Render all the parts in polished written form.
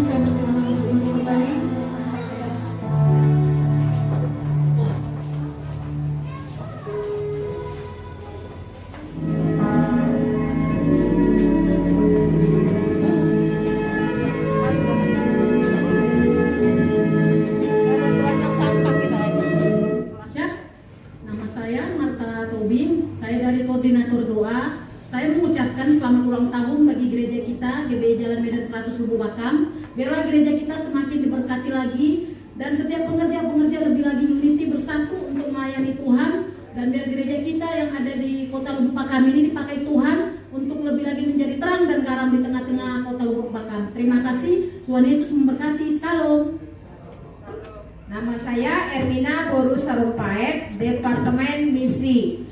saya persilakan untuk duduk kembali. Siap. Nama saya Marta Tobing. Saya dari Koordinator Doa. Saya mengucapkan selamat ulang tahun bagi gereja kita GBI Jalan Medan 100 Lubuk Bakam. Biarlah gereja kita semakin diberkati lagi dan setiap pengerja-pengerja lebih lagi unity bersatu untuk melayani Tuhan, dan biar gereja kita yang ada di Kota Lubuk Bakam ini dipakai Tuhan untuk lebih lagi menjadi terang dan garam di tengah-tengah Kota Lubuk Bakam. Terima kasih. Tuhan Yesus memberkati. Salam. Nama saya Ermina Boru Sarumpait, Departemen Misi.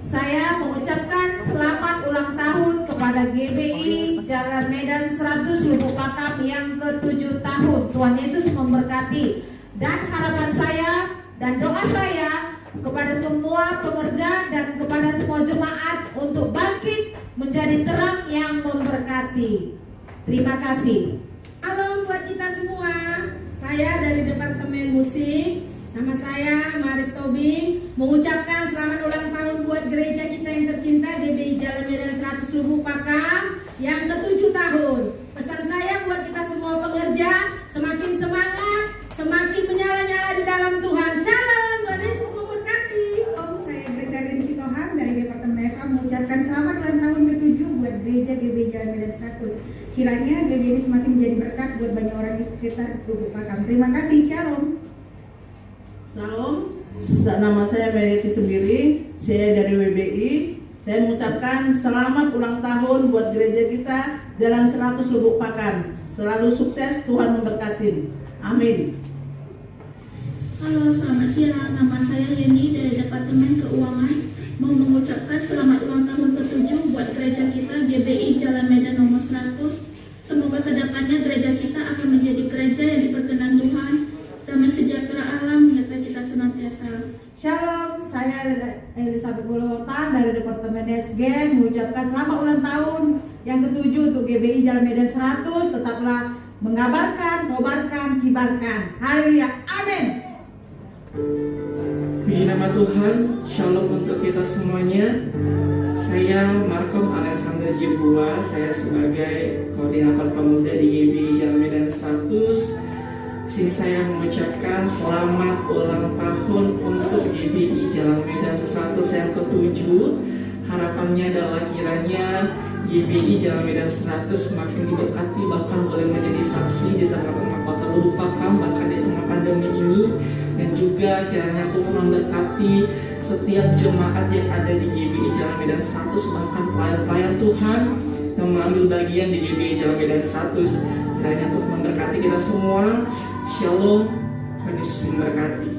Saya mengucapkan selamat ulang tahun kepada GBI Jalan Medan 100 Lubuk Bakam yang ke-7 tahun. Tuhan Yesus memberkati. Dan harapan saya dan doa saya kepada semua pekerja dan kepada semua jemaat untuk bangkit menjadi terang yang memberkati. Terima kasih. Halo buat kita semua. Saya dari Departemen Musik. Nama saya Maris Tobing, mengucapkan selamat ulang tahun buat gereja kita yang tercinta GBI Jalan Medan 100 Lubuk Bakam yang ke-7 tahun. Pesan saya buat kita semua pekerja, semakin semangat, semakin menyala-nyala di dalam Tuhan. Shalom, Tuhan Yesus memberkati. Saya Grace Adrin Sitohang dari Departemen FA mengucapkan selamat ulang tahun ke-7 buat gereja GBI Jalan Medan 100. Kiranya gereja ini semakin menjadi berkat buat banyak orang di sekitar Lubuk Bakam. Terima kasih. Shalom. Salam, nama saya Meriti sendiri, saya dari WBI. Saya mengucapkan selamat ulang tahun buat gereja kita Jalan 100 Lubuk Bakam. Selalu sukses, Tuhan memberkati. Amin. Halo, selamat siang. Nama saya Yeni dari Departemen Keuangan. Mau mengucapkan selamat ulang tahun ke-7 buat gereja kita GBI Jalan Medan nomor 100. Semoga kedepannya gereja kita akan menjadi gereja yang diperkenan Tuhan. Damai sejahtera alam menyertai kita senantiasa. Shalom, saya Elizabeth Bolotan dari Departemen SG mengucapkan selamat ulang tahun yang ke-7 untuk GBI Jalan Medan 100. Tetaplah mengabarkan, kobarkan, kibarkan. Haleluya, amin. Puji nama Tuhan, shalom untuk kita semuanya. Saya Markom Alexander Jibua, saya sebagai koordinator pemuda di GBI Jalan Medan 100. Sini saya mengucapkan selamat ulang tahun untuk GBI Jalan Medan 100 yang ke-7. Harapannya adalah kiranya GBI Jalan Medan 100 semakin diberkati, bahkan boleh menjadi saksi di tengah-tengah Kota Lubuk Bakam, bahkan di tengah pandemi ini. Dan juga kiranya Tuhan memberkati setiap jemaat yang ada di GBI Jalan Medan 100, bahkan pelayan-pelayan Tuhan yang mengambil bagian di GBI Jalan Medan 100. Kiranya Tuhan memberkati kita semua. Shalom, Tuhan Yesus memberkati.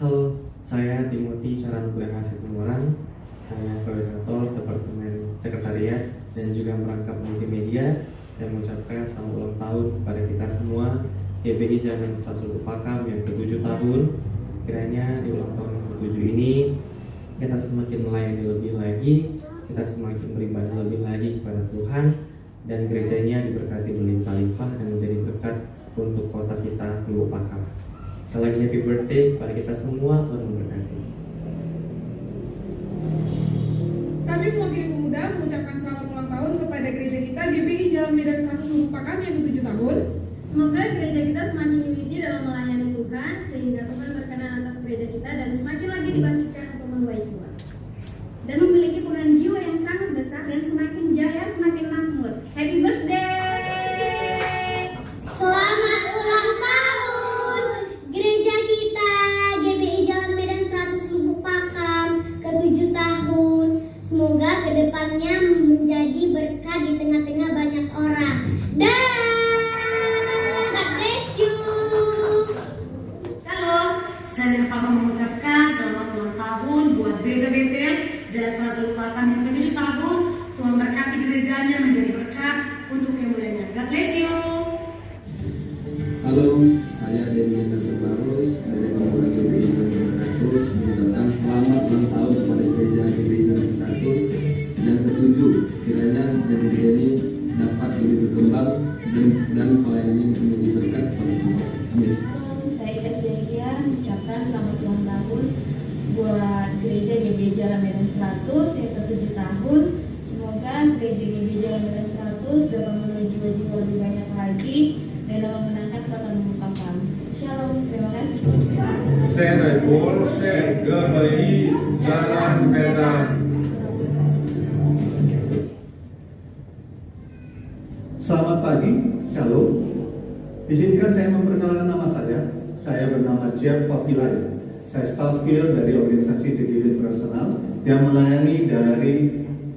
Halo, saya Timothy Caranugura Situmorang. Saya koordinator Departemen Sekretariat dan juga merangkap multimedia. Saya mengucapkan selamat ulang tahun kepada kita semua GBI Jalan 100 Lubuk Bakam yang ke-7 tahun. Kiranya di ulang tahun yang ke-7 ini kita semakin melayani lebih lagi, kita semakin beribadah lebih lagi kepada Tuhan, dan gerejanya diberkati berlimpah-limpah dan menjadi berkat untuk kota kita Lubuk Bakam. Sekali lagi happy birthday kepada kita semua, Tuhan memberkati. Kami mewakili pemuda mengucapkan selamat ulang tahun kepada gereja kita GBI Jalan Medan 100 Lubuk Bakam yang ke-7 tahun. Semoga gereja kita semakin unity dalam melayani Tuhan, sehingga Tuhan berkenan atas gereja kita dan semakin lagi dibangkitkan untuk menuai jiwa. Dan memiliki puluhan jiwa yang sangat besar dan semakin jaya, semakin makmur. Happy birthday! Selamat ulang tahun gereja kita GBI Jalan Medan 100 Lubuk Bakam ke-7 tahun. Semoga kedepannya menjadi berkah di tengah-tengah banyak orang. Dan God bless you. Shalom, saya Papa mengucapkan selamat ulang tahun buat gereja Bethel Jalan 100 Lubuk Bakam yang ke-7 tahun. Tuhan berkati gerejanya menjadi berkat untuk kemuliaan. God bless you. Halo, saya Demian Terbarus dari Pemuda GBI Jalan 100 mengucapkan selamat ulang tahun kepada gereja GBI Jalan 100 yang ke-7. Kiranya gereja ini dapat lebih berkembang 100 yang ke-7 tahun. Semoga gereja GBI Jalan Medan 100 dapat memenuhi jiwa-jiwa lebih banyak lagi dan dapat menangkan kekuatan Pakam. Shalom, terima kasih. GBI Jalan Medan. Selamat pagi, Shalom. Izinkan saya memperkenalkan nama saya. Saya bernama Jeff Papilai. Saya staff field dari organisasi TGB Internasional yang melayani dari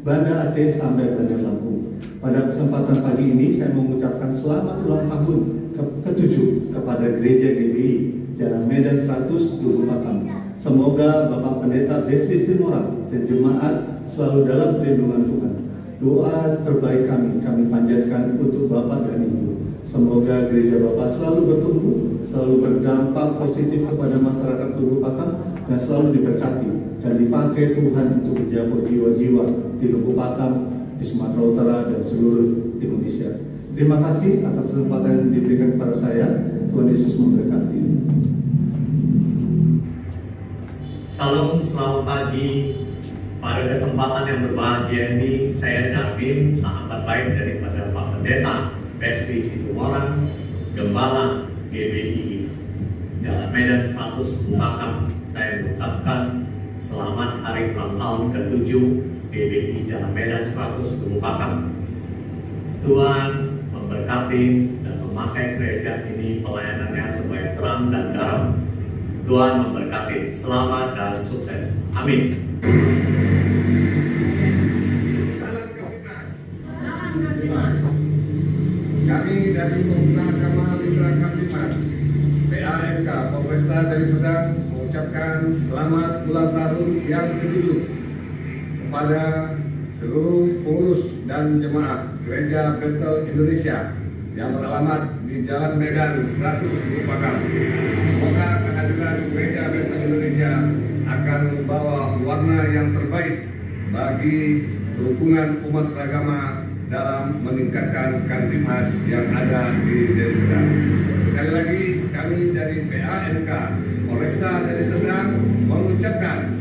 Banda Aceh sampai Bandar Lampung. Pada kesempatan pagi ini saya mengucapkan selamat ulang tahun ke-7 kepada Gereja GBI Jalan Medan 100 Lubuk Pakam. Semoga Bapak Pendeta Desli Stimorang dan jemaat selalu dalam perlindungan Tuhan. Doa terbaik kami panjatkan untuk Bapak dan Ibu. Semoga gereja Bapak selalu bertumbuh, selalu berdampak positif kepada masyarakat Lubuk Pakam, dan selalu diberkati dan dipakai Tuhan untuk menjaga jiwa-jiwa di Lubuk Pakam, di Sumatera Utara, dan seluruh Indonesia. Terima kasih atas kesempatan yang diberikan kepada saya. Tuhan Yesus memberkati. Salam, selamat pagi. Pada kesempatan yang berbahagia ini, saya Davin, sahabat baik daripada Pak Pendeta Desli Situmorang, Gembala GBI Jalan Medan 100 Pakam. Saya mengucapkan selamat hari ulang tahun ke-7 GBI Jalan Medan 100 Pakam. Tuhan memberkati dan memakai gereja ini pelayanannya sebagai terang dan garam. Tuhan memberkati. Selamat dan sukses. Amin. Kami dari Pemuda Agama Mitra Kamtimas PAMK Polresta Deli Serdang mengucapkan selamat ulang tahun yang ke-7 kepada seluruh pengurus dan jemaat Gereja Bethel Indonesia yang beralamat di Jalan Medan 100 Lubuk Pakam. Semoga kehadiran Gereja Bethel Indonesia akan membawa warna yang terbaik bagi kerukunan umat beragama dalam meningkatkan Kamtimas yang ada di Deli Serdang. Sekali lagi kami dari PAMK Polresta Deli Serdang mengucapkan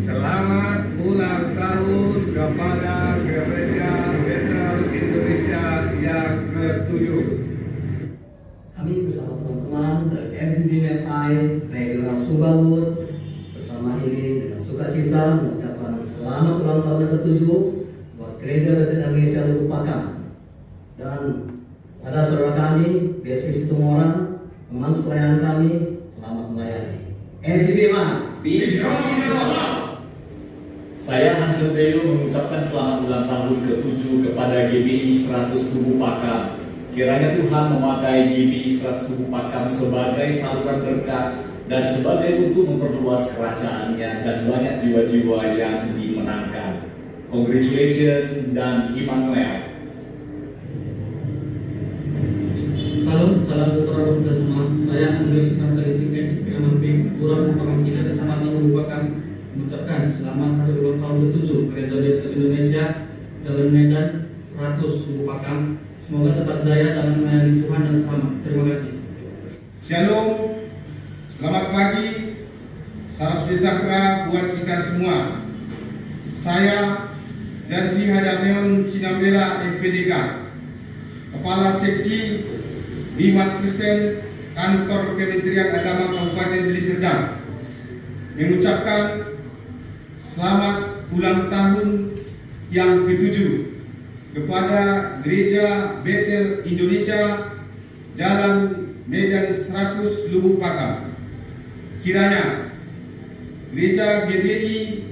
selamat ulang tahun kepada Gereja Bethel Indonesia yang ke-7. Kami bersama teman-teman dari FGBMI Regional Sumbawa bersama ini dengan sukacita mengucapkan selamat ulang tahun yang ke-7 buat Gereja Bethel Indonesia Lubuk Pakam. Dan pada saudara kami Desli Situmorang, teman pelayanan kami, selamat melayani. FGBMI Saya Hansel Teo mengucapkan selamat ulang tahun ke-7 kepada GBI 100 Lubuk Pakam. Kiranya Tuhan memakai GBI 100 Lubuk Pakam sebagai saluran berkat dan sebagai untuk memperluas kerajaannya dan banyak jiwa-jiwa yang dimenangkan. Congratulations dan Immanuel. Salam saudara kita semua. Saya Andreas Martelitik SPP MMP Kelurahan Pakam 3 Kecamatan Lubuk Pakam mengucapkan selamat hari ulang tahun ke-7 Gereja Bethel Indonesia Jalan Medan 100 Lubuk Pakam. Semoga tetap jaya dalam melayani Tuhan dan sesama. Terima kasih. Shalom, selamat pagi, salam sejahtera buat kita semua. Saya Janji Hadameon Sinambela MPDK, Kepala Seksi Bimas Kristen Kantor Kementerian Agama Kabupaten Deli Serdang, mengucapkan selamat ulang tahun yang ke-7 kepada Gereja Bethel Indonesia Jalan Medan 100 Lubuk Pakam. Kiranya Gereja GBI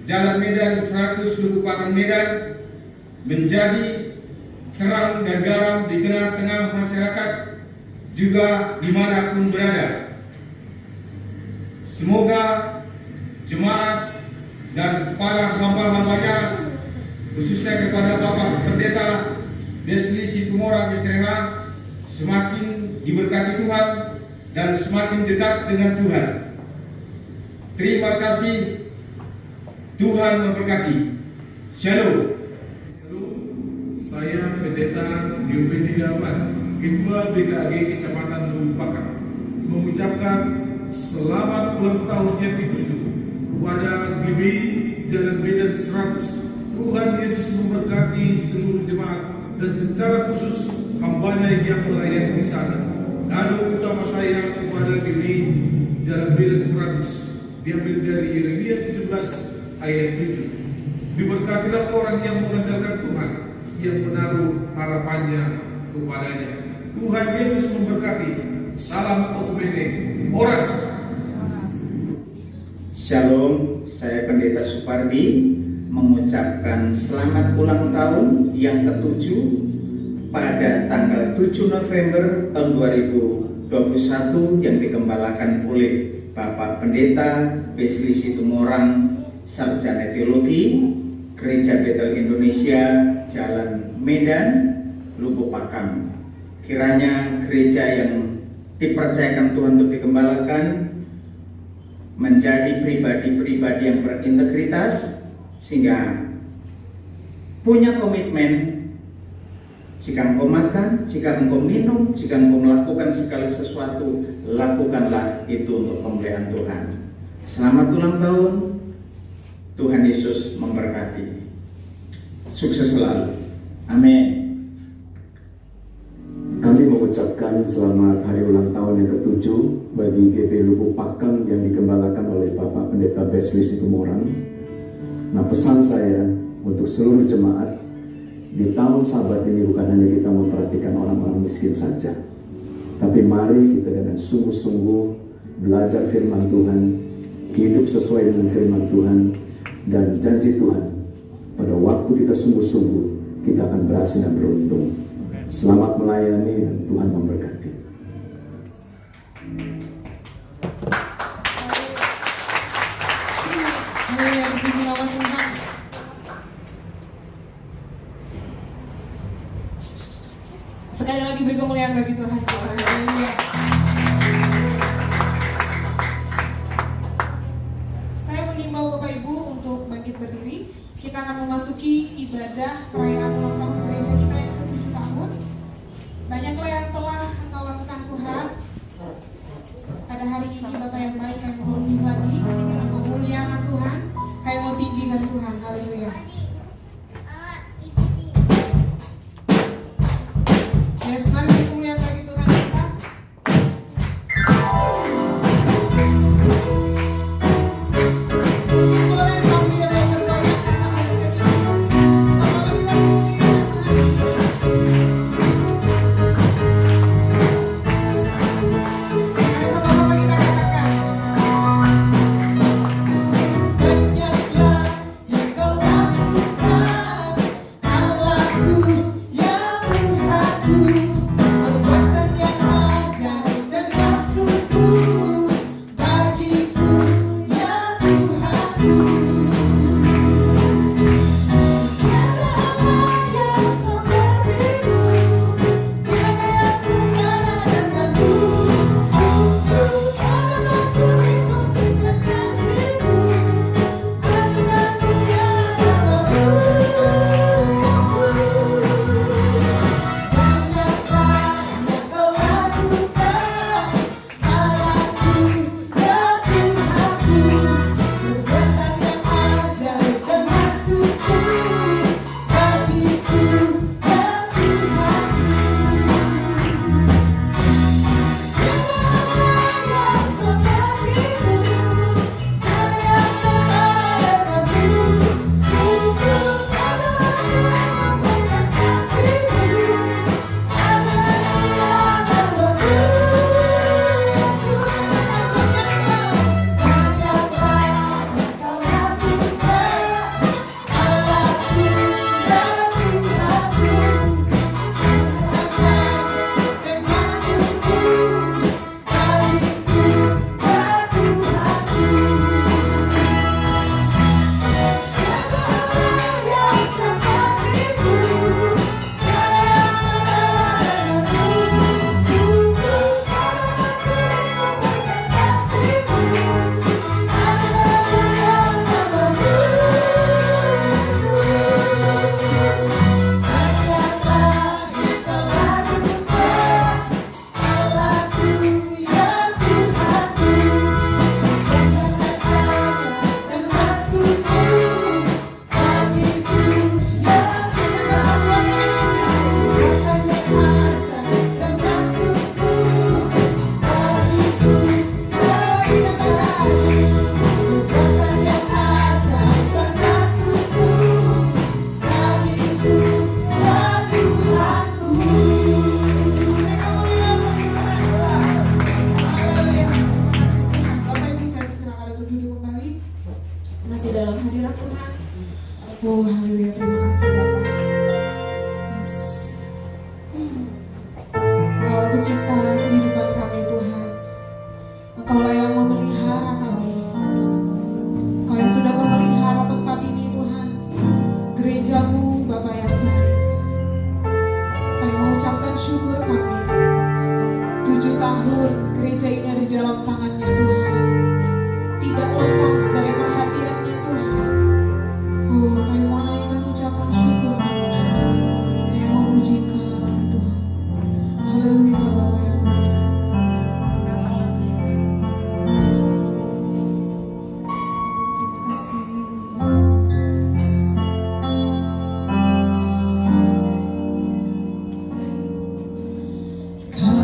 Jalan Medan 100 Lubuk Pakam Medan menjadi terang dan garam di tengah-tengah masyarakat juga dimanapun berada. Semoga jemaat dan para hamba-hambanya, khususnya kepada Bapak Pendeta Desli Situmorang STH, semakin diberkati Tuhan dan semakin dekat dengan Tuhan. Terima kasih. Tuhan memberkati. Shalom. Saya Pendeta Diopedi Dapat, Ketua BKG Kecamatan Lubuk Pakam, mengucapkan selamat ulang tahun yang ke-7 kepada GBI Jalan Medan 100. Tuhan Yesus memberkati seluruh jemaat dan secara khusus hambanya yang melayani di sana. Kado utama saya kepada GBI Jalan Medan 100 diambil dari Yeremia 17 ayat 7. Diberkatilah orang yang mengandalkan Tuhan, yang menaruh harapannya kepadanya. Tuhan Yesus memberkati. Salam Okumene, Oras. Shalom, saya Pendeta Supardi mengucapkan selamat ulang tahun yang ke-7 pada tanggal 7 November tahun 2021 yang digembalakan oleh Bapak Pendeta Wesley Situmorang, Sarjana Teologi, Gereja Betel Indonesia, Jalan Medan, Lubuk Pakam. Kiranya gereja yang dipercayakan Tuhan untuk digembalakan menjadi pribadi-pribadi yang berintegritas, sehingga punya komitmen. Jika engkau makan, jika engkau minum, jika engkau melakukan segala sesuatu, lakukanlah itu untuk kemuliaan Tuhan. Selamat ulang tahun. Tuhan Yesus memberkati. Sukses selalu. Amin. Kami mengucapkan selamat hari ulang tahun yang ke-7 bagi GB Lubuk Pakam yang digembalakan oleh Bapak Pendeta Wesley Situmorang. Nah, pesan saya untuk seluruh jemaat di tahun Sabat ini bukan hanya kita memperhatikan orang-orang miskin saja, tapi mari kita dengan sungguh-sungguh belajar firman Tuhan, hidup sesuai dengan firman Tuhan, dan janji Tuhan. Pada waktu kita sungguh-sungguh, kita akan berhasil dan beruntung. Selamat melayani dan Tuhan memberkati. Sekali lagi beri kemuliaan bagi Tuhan. Saya mengimbau Bapak Ibu untuk bangkit berdiri. Kita akan memasuki ibadah perayaan ulang tahun gereja kita yang ke-7 tahun. Banyaklah yang telah engkau lakukan Tuhan. Pada hari ini Bapak yang baik, kami mau lebih lagi dalam kemuliaan Tuhan, kami mau tinggikan Tuhan. Haleluya. Yes, mari kemuliaan bagi Tuhan kita. Boleh sambil bergoyang tangan kita. Banyaklah yang kau lakukan. Oh haleluya, terima kasih Bapak. Yes. Engkau pencipta kehidupan kami Tuhan. Engkaulah yang memelihara kami. Engkau yang sudah memelihara tempat ini Tuhan. Gerejamu Bapa yang baik. Kami mengucapkan syukur kami. 7 tahun gereja ini ada di dalam tangannya Tuhan. Tidak lepas dari perhatiannya Tuhan. Oh, kami mau naikkan ucapan syukur kami. Kami memuji Kau Tuhan. Haleluya Bapa yang baik. Terima kasih. Kau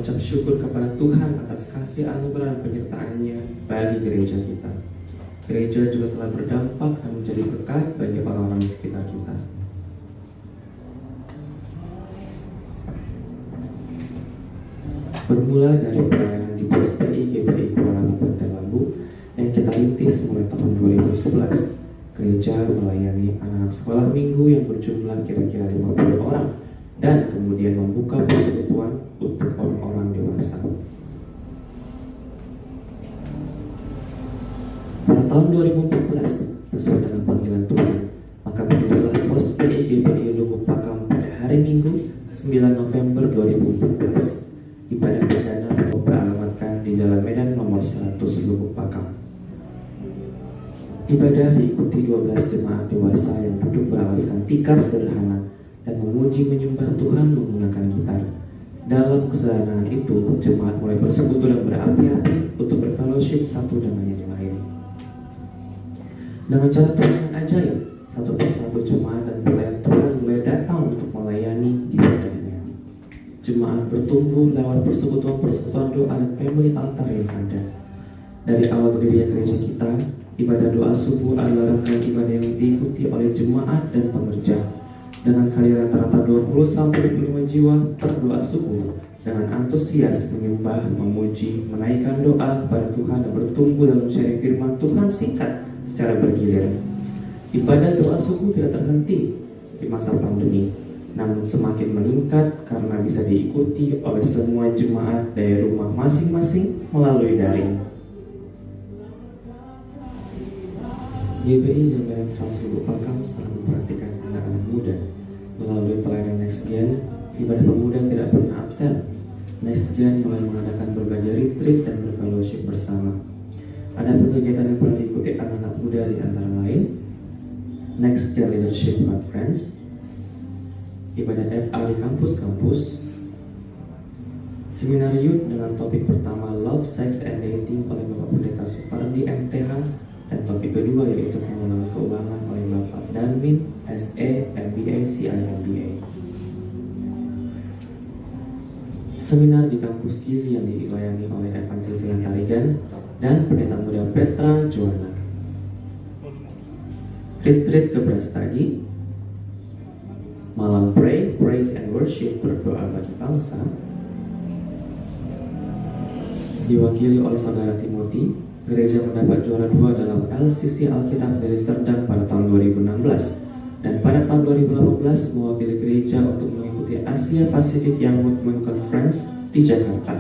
mengucap syukur kepada Tuhan atas kasih anugerah dan penyertaan-Nya bagi gereja kita. Gereja juga telah berdampak dan menjadi berkat bagi orang-orang di sekitar kita. Bermula dari pelayanan di PSPI GBI Kuala Lumpur Labu yang kita rintis mulai tahun 2011, gereja melayani anak-anak sekolah minggu yang berjumlah kira-kira 50 orang dan kemudian membuka persekutuan untuk orang-orang dewasa. Pada tahun 2014, sesuai dengan panggilan Tuhan, maka berdirilah PSPI GBI Lubuk Pakam pada hari Minggu 9 November 2014. Ibadah perdana beralamatkan di Jalan Medan nomor 100 Lubuk Pakam. Ibadah diikuti 12 jemaat dewasa yang duduk beralaskan tikar sederhana dan memuji menyembah Tuhan menggunakan gitar. Dalam kesederhanaan itu, jemaat mulai bersekutu dan berapi-api untuk berfellowship satu dengan yang lain. Dengan cara Tuhan yang ajaib, satu persatu jemaat dan pelayan Tuhan mulai datang untuk melayani ibadahnya. Jemaat bertumbuh lewat persekutuan-persekutuan doa dan family altar yang ada. Dari awal berdirinya gereja kita, ibadah doa subuh adalah rangkaian ibadah yang diikuti oleh jemaat dan pengerja. Dengan kali rata-rata 20-25 jiwa berdoa subuh dengan antusias menyembah, memuji, menaikkan doa kepada Tuhan dan bertumbuh dalam sharing firman Tuhan singkat secara bergilir. Ibadah doa subuh tidak terhenti di masa pandemi, namun semakin meningkat karena bisa diikuti oleh semua jemaat dari rumah masing-masing melalui daring. GBI Jalan 100 Lubuk Pakam sangat memperhatikan anak-anak muda. Melalui pelayanan Next Gen, ibadah pemuda tidak pernah absen. Next Gen mulai mengadakan berbagai retreat dan berfellowship bersama. Ada kegiatan yang pernah diikuti anak-anak muda di antara lain Next Gen Leadership Conference, ibadah FA di kampus-kampus, seminar youth dengan topik pertama Love, Sex, and Dating oleh Bapak Pendeta Supardi MTH, dan topik kedua yaitu pengelolaan keuangan oleh Bapak Danmin, SE, MBA, CIMBA. Seminar di kampus Gizi yang dilayani oleh Evangelis Arigan dan Pendeta Muda Petra Joanna. Retreat ke Brastagi, malam pray, praise and worship, berdoa bagi bangsa, diwakili oleh saudara Timothy. Gereja mendapat juara 2 dalam LCC Alkitab dari Serdang pada tahun 2016 dan pada tahun 2018 mewakili gereja untuk mengikuti Asia Pacific Young Movement Conference di Jakarta.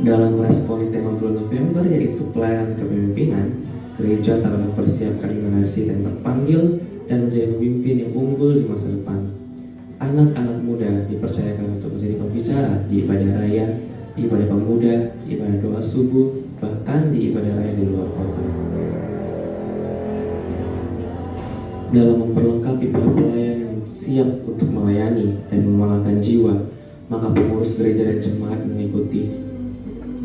Dalam respon tema bulan November yaitu pelayanan kepemimpinan, gereja telah mempersiapkan generasi yang terpanggil dan menjadi pemimpin yang unggul di masa depan. Anak-anak muda dipercayakan untuk menjadi pembicara di ibadah raya, ibadah pemuda, ibadah doa subuh, bahkan di ibadah raya di luar kota. Dalam memperlengkapi para pelayan yang siap untuk melayani dan memangangkan jiwa, maka pengurus gereja dan jemaat mengikuti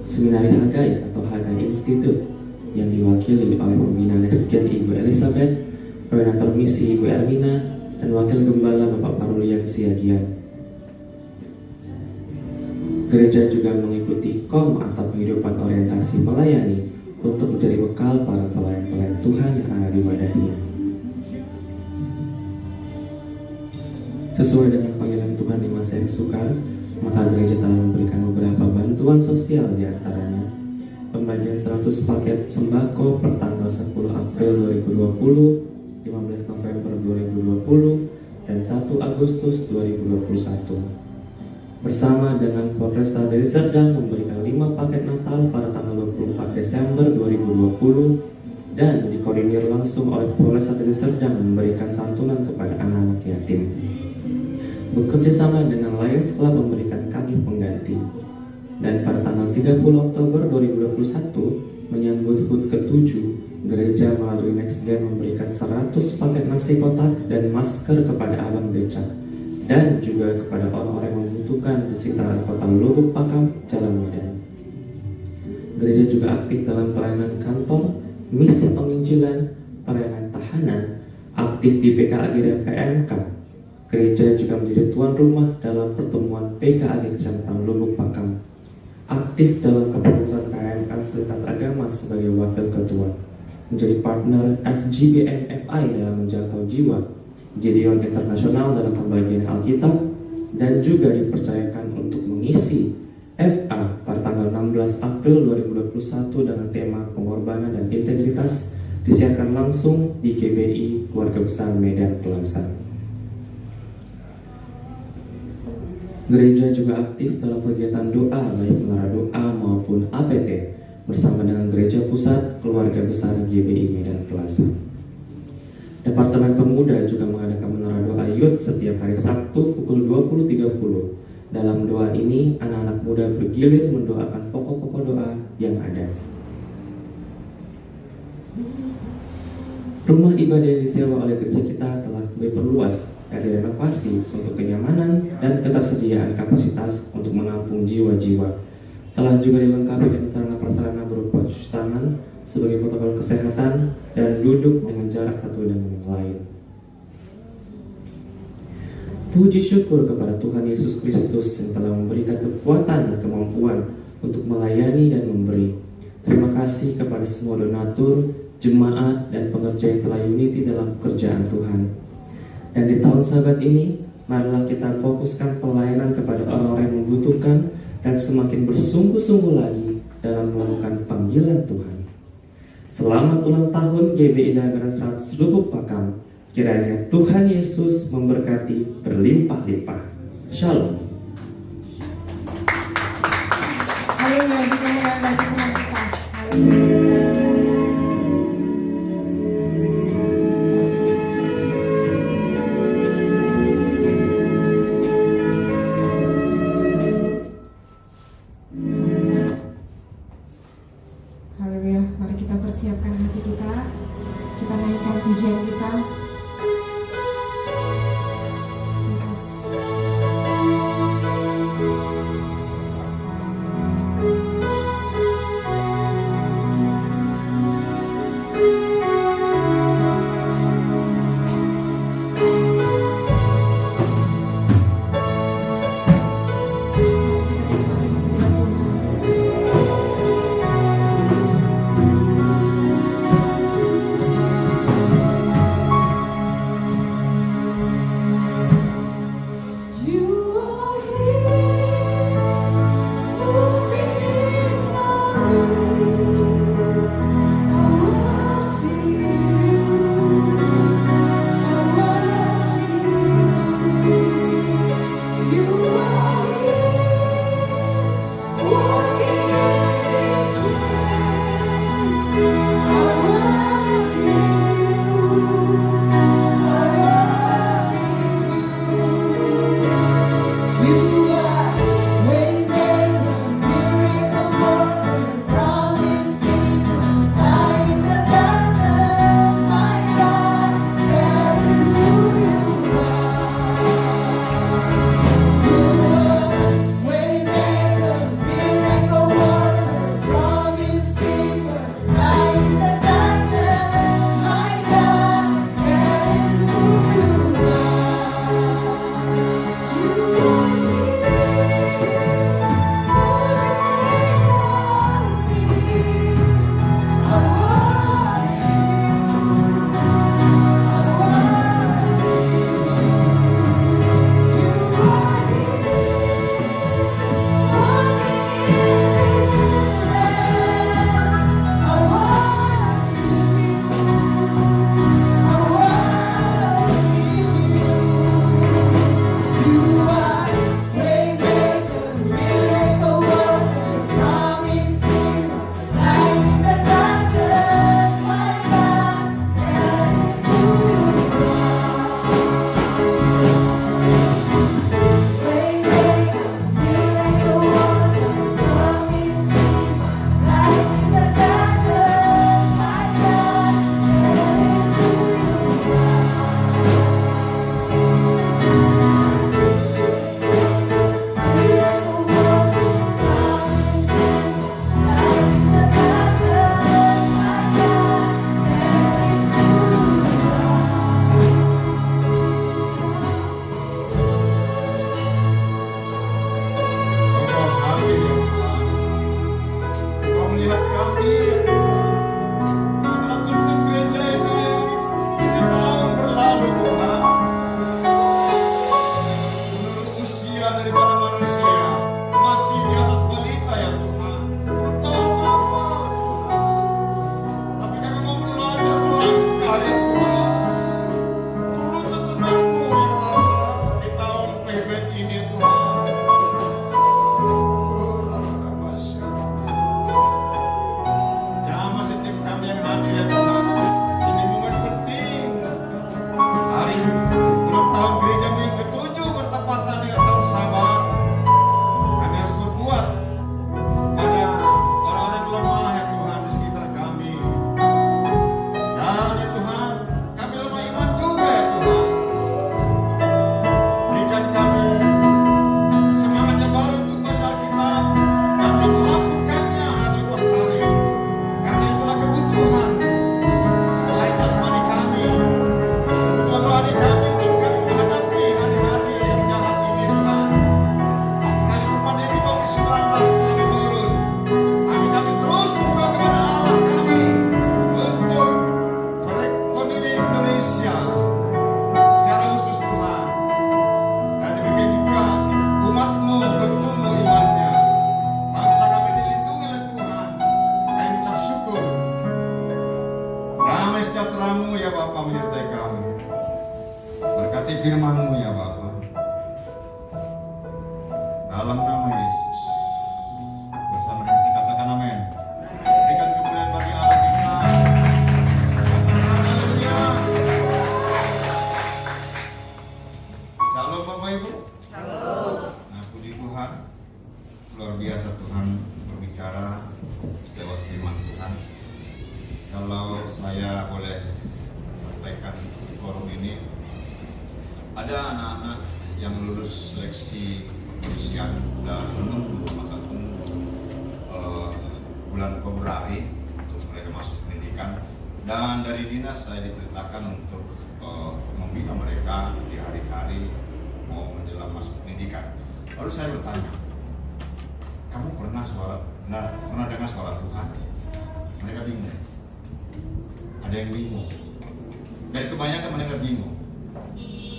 Seminari Hagai atau Hagai Institute yang diwakili oleh pembina Next Gen Ibu Elizabeth, koordinator misi Ibu Ermina, dan wakil gembala Bapak Parulian Siagian. Gereja juga mengikuti KOM atau kehidupan orientasi melayani untuk menjadi bekal para pelayan-pelayan Tuhan yang ada di wadahnya. Sesuai dengan panggilan Tuhan di masa yang sukar, maka gereja telah memberikan beberapa bantuan sosial, di antaranya pembagian 100 paket sembako per tanggal 10 April 2020, 15 November 2020, dan 1 Agustus 2021. Bersama dengan Polresta dari Serdang memberikan 5 paket Natal pada tanggal 24 Desember 2020 dan dikoordinir langsung oleh Polresta dari Serdang memberikan santunan kepada anak-anak yatim. Bekerja sama dengan Lions Club memberikan kaki pengganti. Dan pada tanggal 30 Oktober 2021 menyambut HUT ke-7, gereja melalui Next Gen memberikan 100 paket nasi kotak dan masker kepada abang becak dan juga kepada orang-orang yang membutuhkan di sekitaran kota Lubuk Pakam, Jalan Medan. Gereja juga aktif dalam pelayanan kantor, misi penginjilan, pelayanan tahanan, aktif di PKAG dan PMK. Gereja juga menjadi tuan rumah dalam pertemuan PKAD Kecamatan Lubuk Pakam, aktif dalam kepengurusan KML Sekuritas Agama sebagai wakil ketua, menjadi partner FGBN FI dalam menjangkau jiwa, Gideon Internasional dalam pembagian Alkitab, dan juga dipercayakan untuk mengisi FA pada tanggal 16 April 2021 dengan tema pengorbanan dan integritas, disiarkan langsung di GBI Keluarga Besar Medan Plaza. Gereja juga aktif dalam kegiatan doa baik menara doa maupun APT bersama dengan Gereja Pusat Keluarga Besar GBI Medan Plaza. Departemen Pemuda juga mengadakan menara doa Youth setiap hari Sabtu pukul 20.30. Dalam doa ini, anak-anak muda bergilir mendoakan pokok-pokok doa yang ada. Rumah ibadah yang disewa oleh gereja kita telah diperluas dan direnovasi untuk kenyamanan dan ketersediaan kapasitas untuk menampung jiwa-jiwa. Telah juga dilengkapi dengan sarana prasarana berupa cuci tangan sebagai protokol kesehatan dan duduk dengan jarak satu dengan yang lain. Puji syukur kepada Tuhan Yesus Kristus yang telah memberikan kekuatan dan kemampuan untuk melayani dan memberi. Terima kasih kepada semua donatur, jemaat, dan pekerja yang telah unity dalam pekerjaan Tuhan. Dan di tahun Sabat ini, marilah kita fokuskan pelayanan kepada orang-orang yang membutuhkan dan semakin bersungguh-sungguh lagi dalam melakukan panggilan Tuhan. Selamat ulang tahun GBI Jalan Medan 100 Lubuk Pakam. Kiranya Tuhan Yesus memberkati berlimpah-limpah. Shalom. Haleluya, dimuliakan bagi Tuhan kita. Haleluya. Haleluya, mari kita persiapkan hati kita. Kita naikkan pujian kita. firman-Mu ya Bapa. Dalam nama Yesus. Bersama dengan saya katakan amin. Berikan kemuliaan bagi Allah kita. Haleluya. Shalom Bapak Ibu. Shalom. Nah, puji Tuhan. Luar biasa Tuhan berbicara lewat firman Tuhan. Kalau saya boleh sampaikan di forum ini, ada anak-anak yang lulus seleksi kepolisian dan menunggu masa tunggu bulan Februari untuk mereka masuk pendidikan, dan dari dinas saya diperintahkan untuk membina mereka di hari-hari mau menjelang masuk pendidikan. Lalu saya bertanya, kamu pernah dengar suara Tuhan? Mereka bingung. Ada yang bingung. Dan kebanyakan mereka bingung.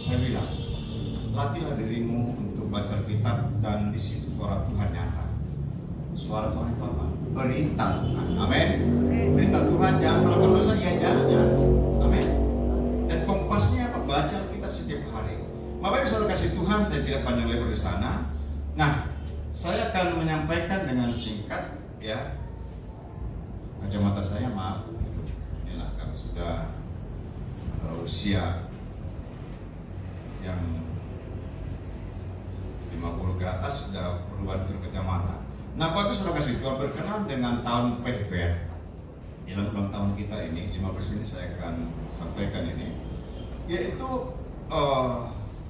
Saya bilang, latihlah dirimu untuk baca kitab dan di situ suara Tuhan nyata. Suara Tuhan itu apa? Perintah Tuhan. Amin. Perintah Tuhan, jangan melakukan dosa, ya jangan. Amin. Dan kompasnya apa? Baca kitab setiap hari. Bapak Ibu saudara kasih Tuhan, saya tidak panjang lebar di sana. Nah, saya akan menyampaikan dengan singkat, ya. Kacamata saya maaf. Inilah kalau sudah usia yang 50 ke atas sudah perlu bantu kacamata. Nah, Bapak sudah kasih Tuhan berkenan dengan tahun PBET. Dalam ulang tahun kita ini, 15 ini saya akan sampaikan ini, yaitu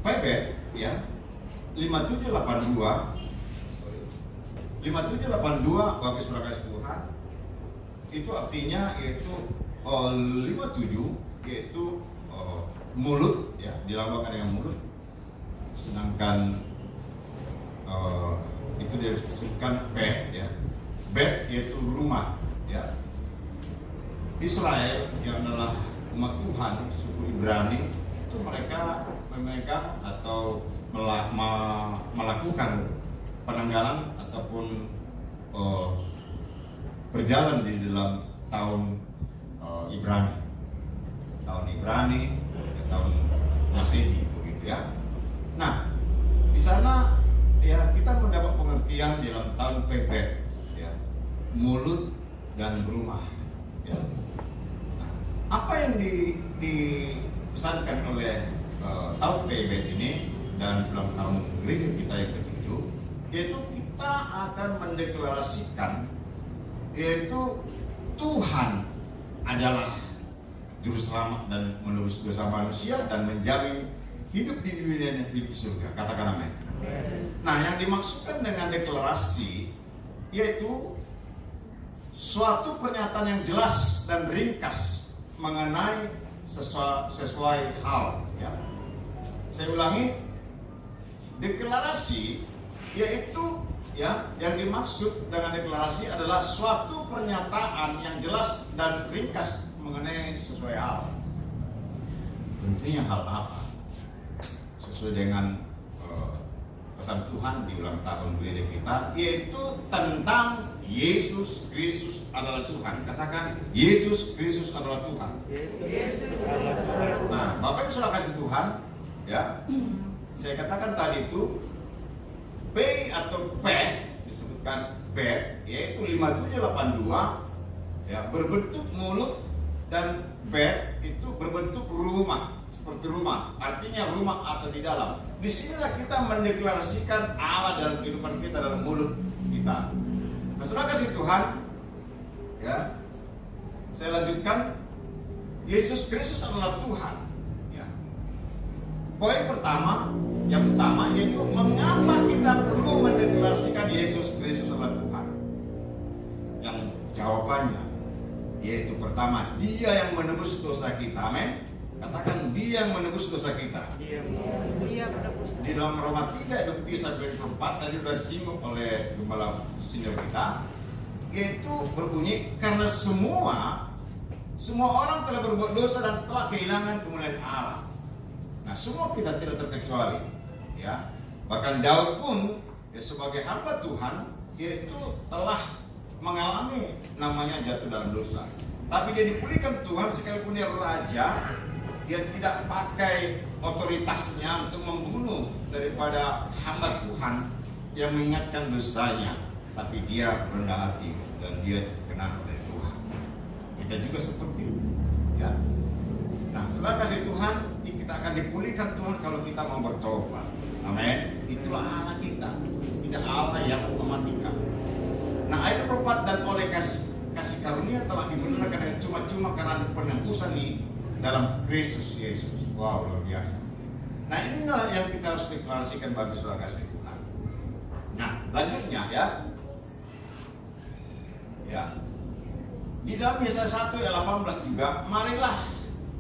PBET, ya, 5782, Bapak sudah kasih Tuhan. Itu artinya yaitu 57 yaitu mulut, ya, dilambangkan dengan mulut. Sedangkan itu disebutkan bet, ya, bet yaitu rumah, ya. Israel yang adalah umat Tuhan, suku Ibrani, itu mereka memegang atau melakukan penanggalan ataupun berjalan di dalam tahun Ibrani, tahun Masehi, begitu ya. Nah, di sana ya kita mendapat pengertian di dalam tahun PBET, ya, mulut dan rumah, ya. Nah, apa yang dipesankan oleh tahun PBET ini dan dalam tahun gereja kita yang ketujuh, yaitu kita akan mendeklarasikan yaitu Tuhan adalah juru selamat dan menebus dosa manusia dan menjamin hidup di dunia dan hidup di surga. Katakan amin. Nah, yang dimaksudkan dengan deklarasi yaitu suatu pernyataan yang jelas dan ringkas mengenai sesuai hal, ya. Saya ulangi, deklarasi yaitu, ya, yang dimaksud dengan deklarasi adalah suatu pernyataan yang jelas dan ringkas mengenai sesuai hal. Tentunya hal apa? Sesuai dengan pesan Tuhan di ulang tahun gereja kita, yaitu tentang Yesus Kristus adalah Tuhan. Katakan, Yesus Kristus adalah Tuhan. Nah, Bapak Ibu sudah kasih Tuhan, ya. Saya katakan tadi itu P atau P disebutkan P, yaitu 5782, ya, berbentuk mulut, dan bed itu berbentuk rumah, seperti rumah, artinya rumah atau di dalam. Disinilah kita mendeklarasikan Allah dalam kehidupan kita, dalam mulut kita. Nah, saudara kasih Tuhan, ya, saya lanjutkan. Yesus Kristus adalah Tuhan, ya. Poin pertama, yang utama, yaitu mengapa kita perlu mendeklarasikan Yesus Kristus adalah Tuhan. Yang jawabannya yaitu pertama, Dia yang menebus dosa kita. Amin. Katakan, Dia yang menebus dosa kita. Dia menebus. Di dalam Roma 3:23-24 tadi sudah disinggung oleh gembala senior kita, yaitu berbunyi, karena semua orang telah berbuat dosa dan telah kehilangan kemuliaan Allah. Nah, semua kita tidak terkecuali, ya. Bahkan Daud pun, ya, sebagai hamba Tuhan, yaitu telah mengalami namanya jatuh dalam dosa. Tapi dia dipulihkan Tuhan, sekalipun dia raja, dia tidak pakai otoritasnya untuk membunuh daripada hamba Tuhan yang mengingatkan dosanya, tapi dia rendah hati dan dia kenal oleh Tuhan. Kita juga seperti itu, ya. Nah, setelah kasih Tuhan, kita akan dipulihkan Tuhan kalau kita mau bertobat. Amin. Itulah Allah kita, tidak Allah yang mematikan. Nah, ayat 24, dan oleh kasih karunia telah dibenarkan dengan cuma-cuma karena penebusan ini dalam Kristus Yesus. Wow, luar biasa. Nah, inilah yang kita harus deklarasikan bagi saudara kasih Tuhan. Nah, lanjutnya ya. Ya. Di dalam Yesaya 1 ayat 18 juga, marilah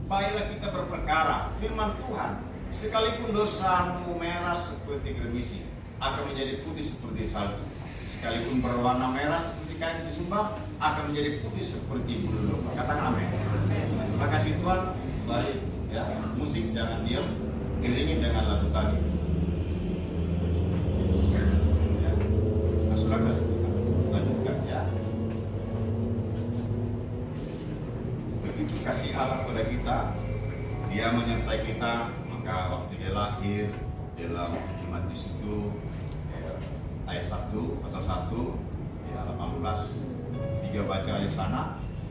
baiklah kita berperkara firman Tuhan, sekalipun dosamu merah seperti gerimis akan menjadi putih seperti salju, sekalipun berwarna merah seperti kain disumbat akan menjadi putih seperti bulu domba. Katakan amin. Terima kasih Tuhan. Balik ya, musik jangan diam, iringin dengan lagu tadi. Ya. Nah, saudara kasih Tuhan, lanjutkan ya. Begitu kasih Allah kepada kita, Dia menyertai kita. Maka waktu Dia lahir dalam Matius itu ayat 1 pasal 1 ya 18 3 baca ayat sana,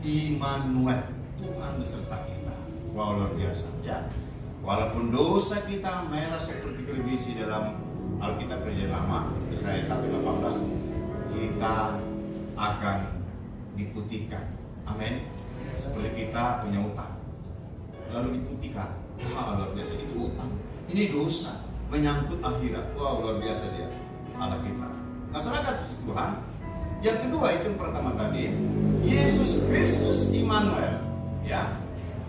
Immanuel, Tuhan beserta kita. Wow, luar biasa ya. Walaupun dosa kita merah seperti gerimis dalam Alkitab Perjanjian Lama, Yesaya 1:18, kita akan diputihkan. Amin. Seperti kita punya utang, lalu diputihkan. Wah, luar biasa, itu utang. Ini dosa menyangkut akhirat. Wow, luar biasa dia Allah kita. Nah, saudara kasih Tuhan. Yang kedua itu yang pertama tadi, Yesus Kristus Immanuel. Ya,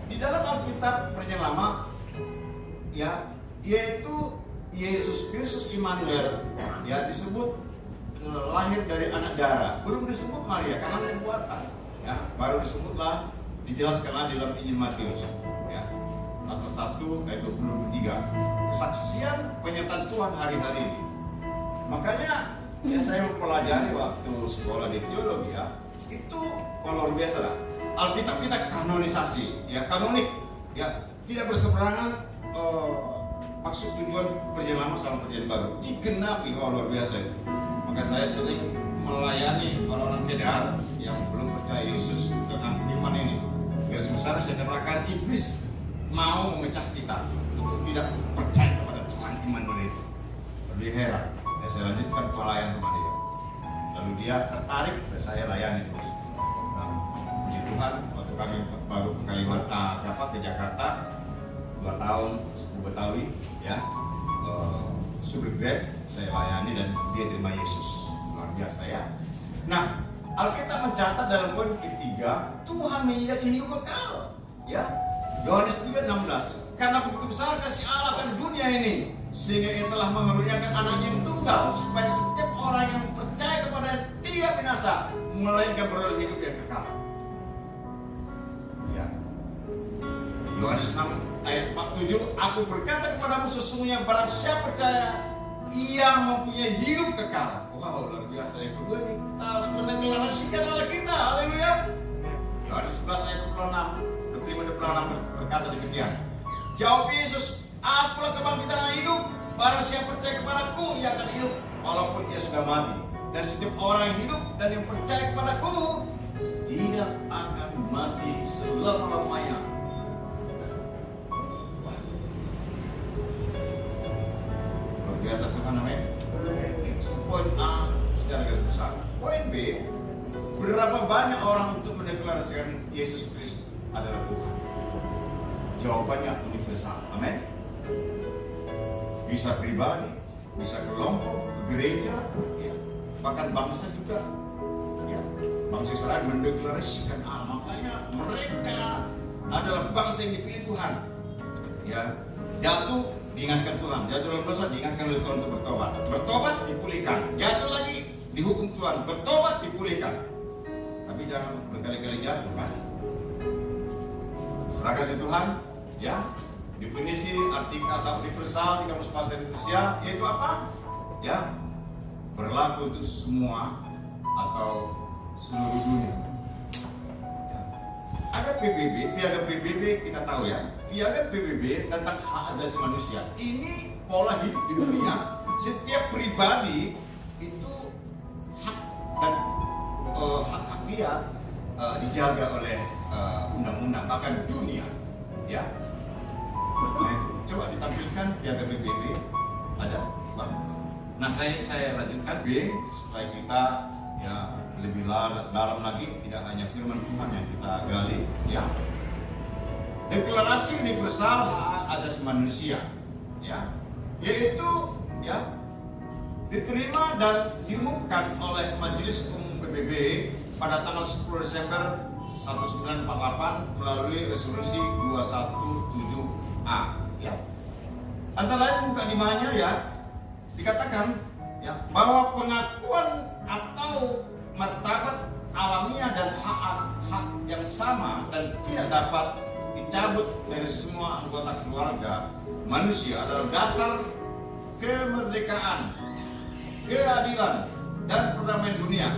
di dalam Alkitab Perjanjian Lama, ya, yaitu Yesus Kristus Immanuel, ya disebut lahir dari anak darah. Belum disebut Maria karena perbuatan. Ya, baru disebutlah, dijelaskanlah di dalam Injil Matius. Ya, pasal 1 ayat 23. Kesaksian penyertaan Tuhan hari-hari ini. Makanya ya saya mempelajari waktu sekolah di teologi ya, itu luar biasa lah. Alkitab kita kanonisasi, ya kanonik, ya tidak berseberangan maksud tujuan Perjanjian Lama sama Perjanjian Baru digenapi. Luar biasa itu. Maka saya sering melayani orang-orang kedar yang belum percaya Yesus dengan firman ini. Garis besar saya katakan iblis mau memecah kita untuk tidak percaya kepada Tuhan Immanuel itu. Lebih heran. Dan saya lanjutkan pelayanan sama dia. Lalu dia tertarik dan saya layani terus. Nah, puji Tuhan, waktu kami baru ke Kalimantan, ke Jakarta 2 tahun, suku Betawi, ya, Sugar Grab saya layani dan dia terima Yesus. Luar biasa ya. Nah, Alkitab mencatat dalam poin ketiga, Tuhan menyediakan hidup kekal. Ya, Yohanes 3:16. Karena begitu besar kasih Allah akan dunia ini, sehingga Ia telah mengaruniakan anaknya yang tunggal, supaya setiap orang yang percaya kepada tidak binasa, melainkan beroleh hidup yang kekal. Ya. Yohanes 6 ayat 47, aku berkata kepadamu sesungguhnya barang siapa percaya, ia mempunyai hidup kekal. Wow, luar biasa. Yang kedua ini kita harus mendeklarasikan Allah kita. Haleluya. Yohanes 11 ayat 25-26 berkata demikian. Jawab Yesus, akulah kebangkitan dan hidup. Barang siapa percaya kepadaku, ia akan hidup walaupun ia sudah mati. Dan setiap orang yang hidup dan yang percaya kepadaku tidak akan mati selama-lamanya. Luar biasa Tuhan, amin. Itu poin A secara garis besar. Poin B, berapa banyak orang untuk mendeklarasikan Yesus Kristus adalah Tuhan? Jawabannya universal, amin. Bisa pribadi, bisa kelompok, gereja, ya. Bahkan bangsa juga. Ya. Bangsa Israel mendeklarasikan Allah, makanya mereka adalah bangsa yang dipilih Tuhan. Ya, jatuh diingatkan Tuhan, jatuh dalam dosa diingatkan oleh Tuhan untuk bertobat. Bertobat dipulihkan, jatuh lagi dihukum Tuhan, bertobat dipulihkan. Tapi jangan berkali-kali jatuh kan. Serah kasih Tuhan, ya. Definisi artikel atau universal di Kamus Bahasa Indonesia yaitu apa? Ya, berlaku untuk semua atau seluruh dunia. Ya. Ada piagam PBB kita tahu ya. Piagam PBB tentang hak asasi manusia. Ini pola hidup di dunia. Setiap pribadi itu hak dan hak-hak dia dijaga oleh undang-undang bahkan dunia. Ya. Nah, coba ditampilkan piagam PBB ada, Bang. Nah, saya lanjutkan B supaya kita ya lebih dalam lagi, tidak hanya firman Tuhan yang kita gali, ya. Deklarasi Universal Hak Asasi Manusia, ya, yaitu ya diterima dan diumumkan oleh Majelis Umum PBB pada tanggal 10 Desember 1948 melalui resolusi 217A, ya. Antara lain muka 5-nya ya dikatakan ya bahwa pengakuan atau martabat alamiah dan hak-hak yang sama dan tidak dapat dicabut dari semua anggota keluarga manusia adalah dasar kemerdekaan, keadilan, dan perdamaian dunia.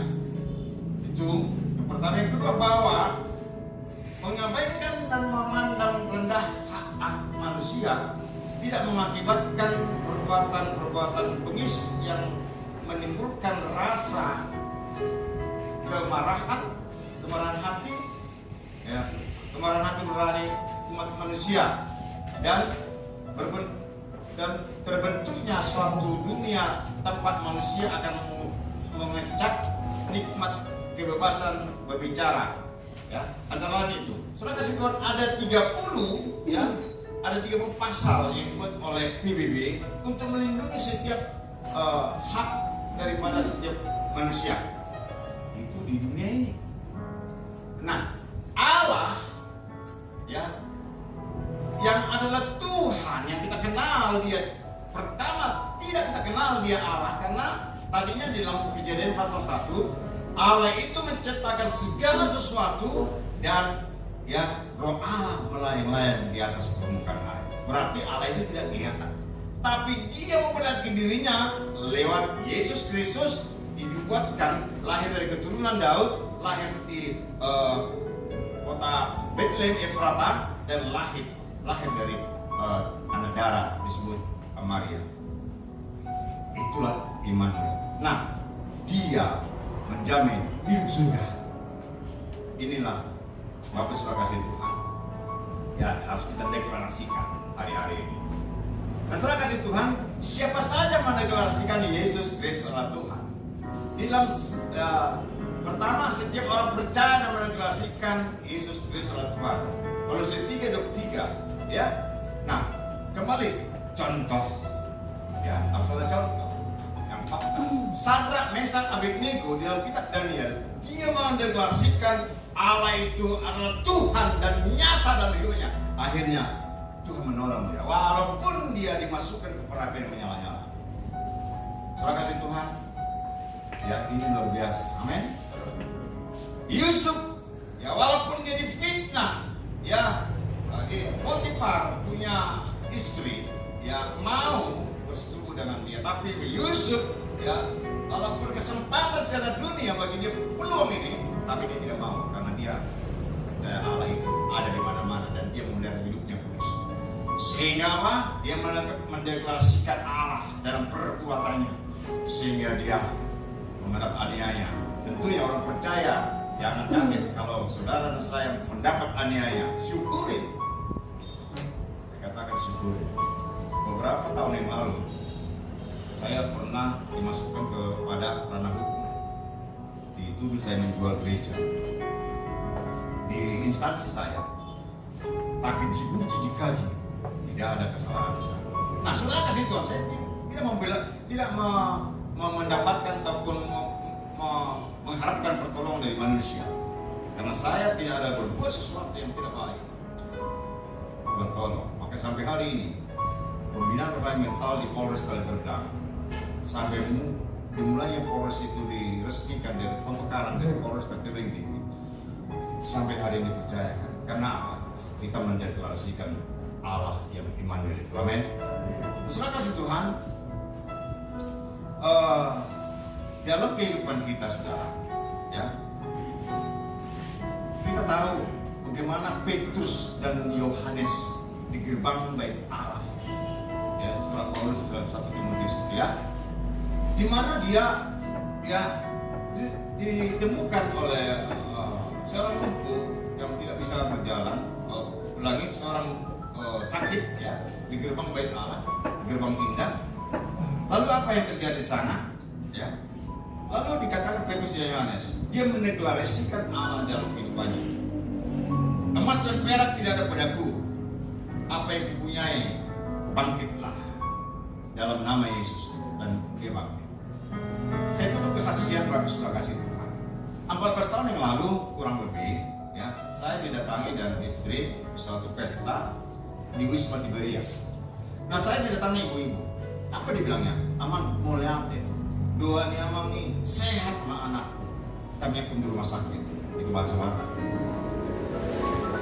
Itu yang pertama. Yang kedua, bahwa mengabaikan dan memandang rendah hak manusia tidak mengakibatkan perbuatan-perbuatan bengis yang menimbulkan rasa kemarahan hati, ya, kemarahan hati nurani umat manusia, dan terbentuknya suatu dunia tempat manusia akan mengecap nikmat kebebasan berbicara, ya. Antara lain itu, saudara kasih Tuhan, ada 30 ya, ada 30 pasal yang dibuat oleh PBB untuk melindungi setiap hak daripada setiap manusia itu di dunia ini. Nah, Allah ya yang adalah Tuhan yang kita kenal, dia pertama tidak kita kenal dia Allah karena tadinya di dalam Kejadian pasal 1 Allah itu menciptakan segala sesuatu dan ya roh Allah melayang-layang di atas permukaan air. Berarti Allah itu tidak kelihatan. Tapi dia memperlihatkan dirinya lewat Yesus Kristus, dibuatkan lahir dari keturunan Daud, lahir di kota Bethlehem Efrata, dan lahir dari anak darah disebut Maria. Itulah Immanuel. Nah, dia menjamin hidup surga. Inilah Bapak Saudara kasih Tuhan ya harus kita deklarasikan hari-hari ini. Nah, saudara kasih Tuhan, siapa saja mendeklarasikan Yesus Kristus adalah Tuhan. Di dalam pertama, setiap orang percaya dan mendeklarasikan Yesus Kristus adalah Tuhan. Kolose 3:23, ya. Nah, kembali contoh, ya harus ada contoh yang fakta. Sadrak, Mesak, Abednego di dalam kitab Daniel, dia mendeklarasikan Allah itu adalah Tuhan dan nyata dalam hidupnya. Akhirnya Tuhan menolong dia, walaupun dia dimasukkan ke perapian menyala-nyala. Saudara kasih Tuhan, ya ini luar biasa. Amin. Yusuf, ya walaupun dia difitnah, ya Potifar punya istri, ya mau bersetubuh dengan dia, tapi Yusuf, ya walaupun kesempatan secara dunia bagi dia peluang ini, tapi dia tidak mau karena dia percaya Allah itu ada di mana-mana dan dia memelihara hidupnya kudus. Sehingga apa? Dia mendeklarasikan Allah dalam perbuatannya, sehingga dia menghadap aniaya. Tentunya orang percaya jangan kaget kalau saudara dan saya mendapat aniaya, syukuri. Saya katakan syukuri. Beberapa tahun yang lalu saya pernah dimasukkan kepada ranah hukum. Dituduh saya menjual gereja di instansi saya, tapi diuji dikaji tidak ada kesalahan di sana. Nah, saudara kasih Tuhan, saya tidak membela, tidak mendapatkan ataupun mengharapkan pertolongan dari manusia, karena saya tidak ada berbuat sesuatu yang tidak baik. Tuhan tolong. Maka sampai hari ini pembinaan rohani mental di Polres Kaliserdang sampai dimulainya Polres itu diresmikan dari pemekaran dari Polres Katiring ini sampai hari ini percayakan. Karena apa? Kita mendeklarasikan Allah yang Immanuel itu. Amin. Saudara kasih Tuhan, dalam kehidupan kita, saudara, ya kita tahu bagaimana bagaimana Petrus dan Yohanes di gerbang bait Allah. Ya, surat Paulus dalam 1 Timotius ya. Di mana dia ditemukan oleh seorang lumpuh yang tidak bisa berjalan, seorang sakit ya di gerbang bait Allah, gerbang indah. Lalu apa yang terjadi di sana? Ya. Lalu dikatakan Petrus dan Yohanes, dia mendeklarasikan Allah dalam kehidupannya. Emas dan perak tidak ada padaku, apa yang dipunyai bangkitlah dalam nama Yesus, dan dia bangkit. Saya tutup kesaksian Bapak Saudara kasih Tuhan. 14 tahun yang lalu kurang lebih, ya, saya didatangi dan istri suatu pesta di Wisma Tiberias. Nah, saya didatangi ibu-ibu. Apa dibilangnya? Aman mulyate. Doa ni amang ni sehat ma anak. Kami pun di rumah sakit. Itu bahasa Batak.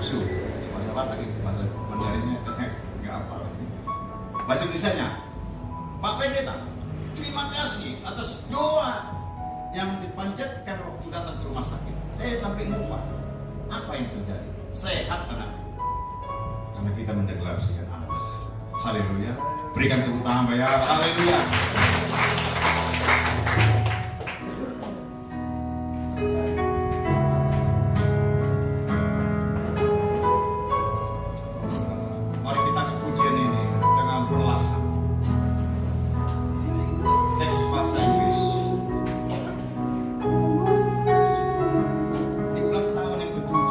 Bahasa Batak itu bahasa Mandarinnya saya nggak apa. Bahasa Indonesianya, Pak Pendeta, terima kasih atas doa yang dipanjatkan waktu datang ke rumah sakit. Saya sampai lupa apa yang terjadi. Sehat anak. Karena kita mendeklarasikan Allah. Haleluya. Berikan tepuk tangan ya. Haleluya. Mari kita ke pujian ini dengan perlahan. Teks bahasa Inggris. Di ulang tahun yang ke-7,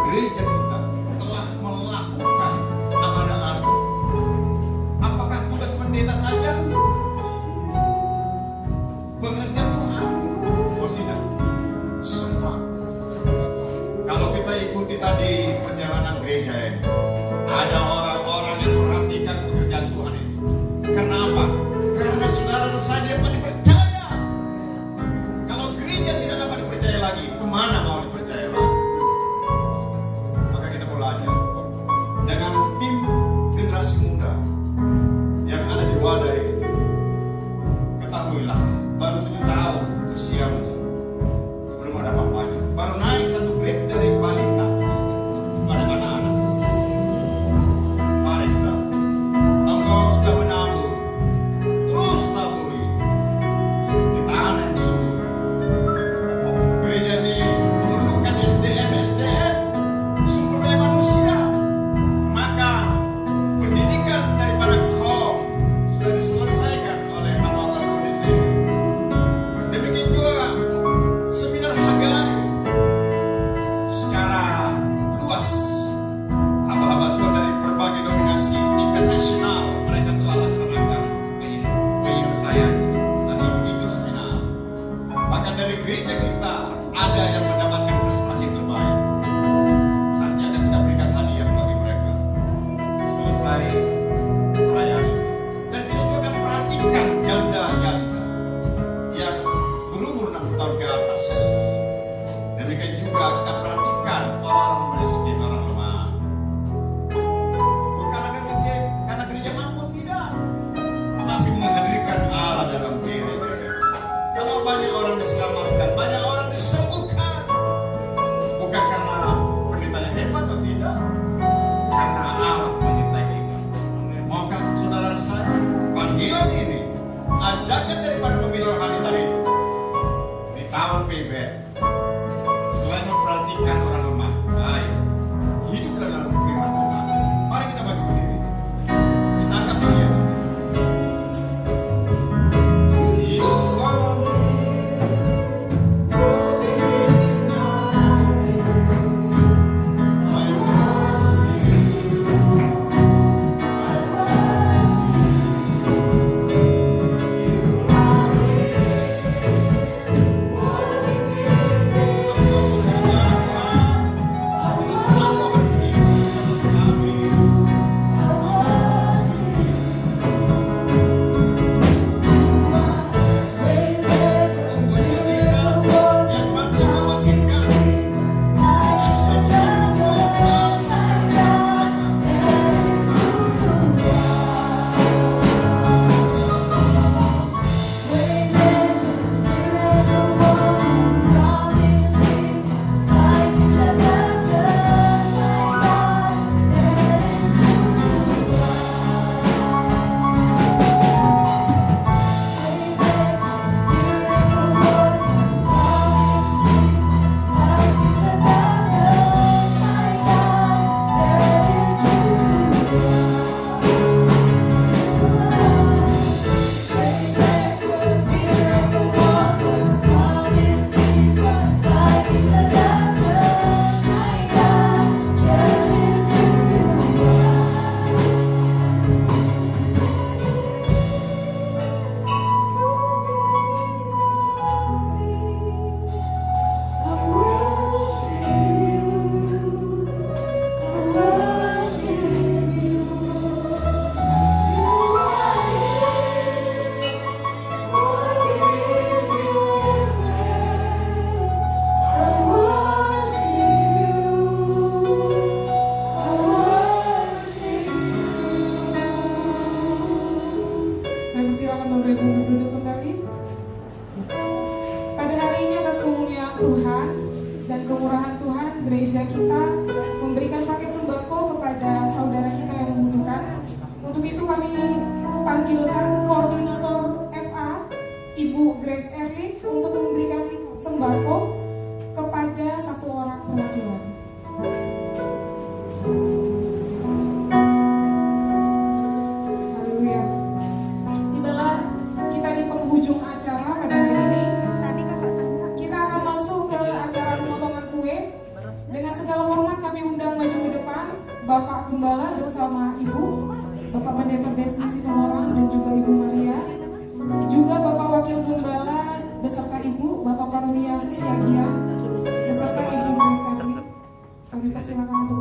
gereja kita telah melakukan amanah agung. Apakah tugas pendeta saja? Pengertian Tuhan? Oh tidak. Semua. Kalau kita ikuti tadi perjalanan gereja ini, ada orang-orang yang perhatikan pekerjaan Tuhan itu. Karena apa? Karena saudara dan saya dapat dipercaya. Kalau gereja tidak dapat dipercaya lagi, kemana mau dipercaya lagi? Maka kita belajar dengan tim generasi muda yang ada di wadah ini. Ketahuilah, baru 7 tahun usiamu, belum ada apa-apanya. Baru naik 1 grade dari balita pada anak-anak. Mari saudara, engkau sudah menabur, terus taburi di tanah yang subur. Gereja ini memerlukan SDM sumber daya manusia. Maka pendidikan daripada kau sudah diselesaikan oleh hamba kondisi. Demikian juga seminar Hagai secara luas. Hamba-hamba Tuhan dari berbagai dominasi tingkat nasional mereka telah laksanakan penyelesaian atau begitu seminar. Bahkan dari gereja kita ada yang mendapatkan prestasi terbaik. Nanti akan kita berikan hadiah bagi mereka selesai perayaan. Dan kita juga akan perhatikan janda-janda yang berumur 60 tahun ke atas. Demikian juga kita perhatikan orang miskin, orang lemah. Bukan karena gereja mampu, tidak, tapi menghadirkan Allah dalam gereja. Kalau banyak orang diselamatkan, banyak orang disembuhkan, Tuhan dan kemurahan Tuhan, gereja kita memberikan paket sembako kepada saudara kita yang membutuhkan. Untuk itu kami panggilkan koordinator FA, Ibu Grace Erlin, untuk memberikan sembako kepada satu orang perwakilan. Haleluya. Tibalah kita di penghujung acara pada hari ini. Kita akan masuk ke acara pemotongan kue. Dengan segala hormat kami undang maju ke depan Bapak Gembala bersama Ibu, Bapak Pendeta Besli Sitomorang dan juga Ibu Maria. Juga Bapak Wakil Gembala beserta Ibu, Bapak Parurian Siagia beserta Ibu Grace Erlin. Kami persilakan untuk